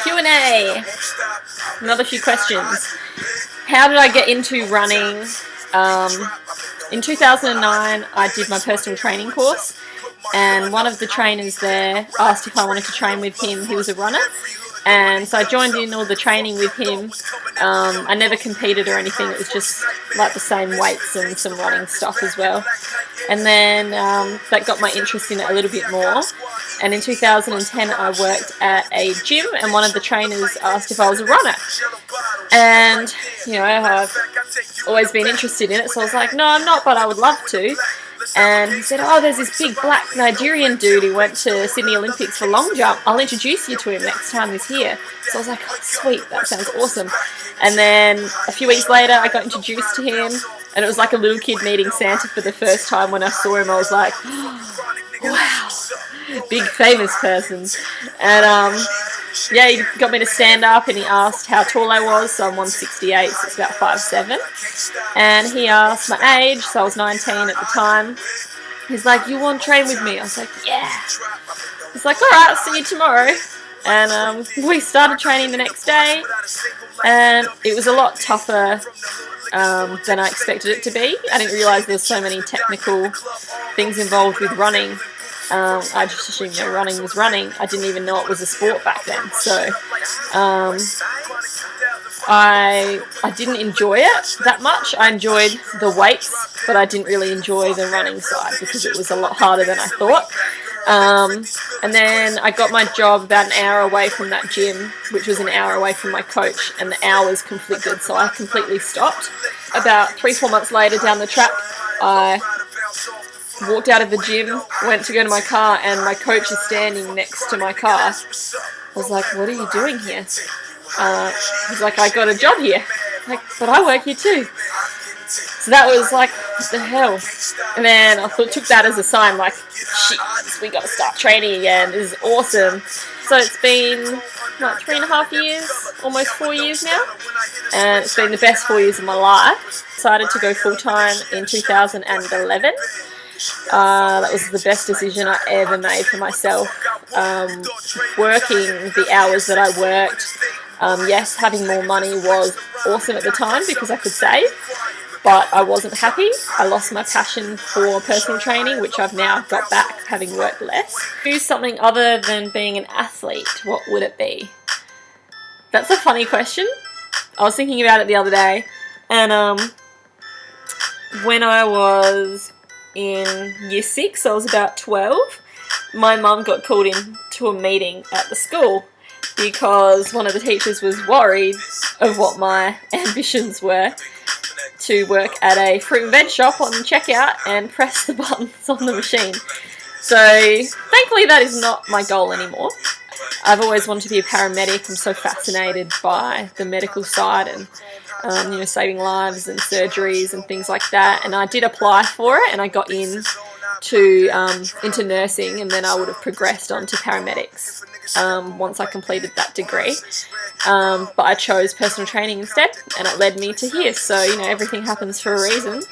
Q&A. Another few questions. How did I get into running? In 2009, I did my personal training course, and one of the trainers there asked if I wanted to train with him. He was a runner, and so I joined in all the training with him. I never competed or anything, it was just like the same weights and some running stuff as well. And then that got my interest in it a little bit more. And in 2010 I worked at a gym, and one of the trainers asked if I was a runner. And, you know, I've always been interested in it, so I was like, no, I'm not, but I would love to. And he said, oh, there's this big black Nigerian dude who went to Sydney Olympics for long jump. I'll introduce you to him next time he's here. So I was like, oh, sweet, that sounds awesome. And then a few weeks later, I got introduced to him, and it was like a little kid meeting Santa for the first time. When I saw him, I was like, oh, wow, big famous person. And yeah, he got me to stand up, and he asked how tall I was. So I'm 168, so it's about 5'7". And he asked my age, so I was 19 at the time. He's like, you want to train with me? I was like, yeah. He's like, alright, I'll see you tomorrow. And we started training the next day, and it was a lot tougher than I expected it to be. I didn't realise there was so many technical things involved with running. I just assumed running was running. I didn't even know it was a sport back then. So I didn't enjoy it that much. I enjoyed the weights, but I didn't really enjoy the running side because it was a lot harder than I thought. And then I got my job about an hour away from that gym, which was an hour away from my coach, and the hours conflicted, so I completely stopped. About 3-4 months later down the track, I walked out of the gym, went to go to my car, and my coach is standing next to my car. I was like, what are you doing here? He's like, I got a job here. I'm like, but I work here too. So that was like, what the hell? And then I took that as a sign, like, shit, we got to start training again. This is awesome. So it's been, what, 3.5 years, almost 4 years now. And it's been the best 4 years of my life. Decided to go full-time in 2011. That was the best decision I ever made for myself. Working the hours that I worked, yes, having more money was awesome at the time because I could save, but I wasn't happy. I lost my passion for personal training, which I've now got back having worked less. Do something other than being an athlete, what would it be? That's a funny question. I was thinking about it the other day, and when I was in year 6, I was about 12, my mum got called in to a meeting at the school because one of the teachers was worried of what my ambitions were to work at a fruit and veg shop on checkout and press the buttons on the machine. So thankfully that is not my goal anymore. I've always wanted to be a paramedic. I'm so fascinated by the medical side and you know, saving lives and surgeries and things like that. And I did apply for it, and I got into nursing, and then I would have progressed on to paramedics once I completed that degree. But I chose personal training instead, and it led me to here. So, you know, everything happens for a reason.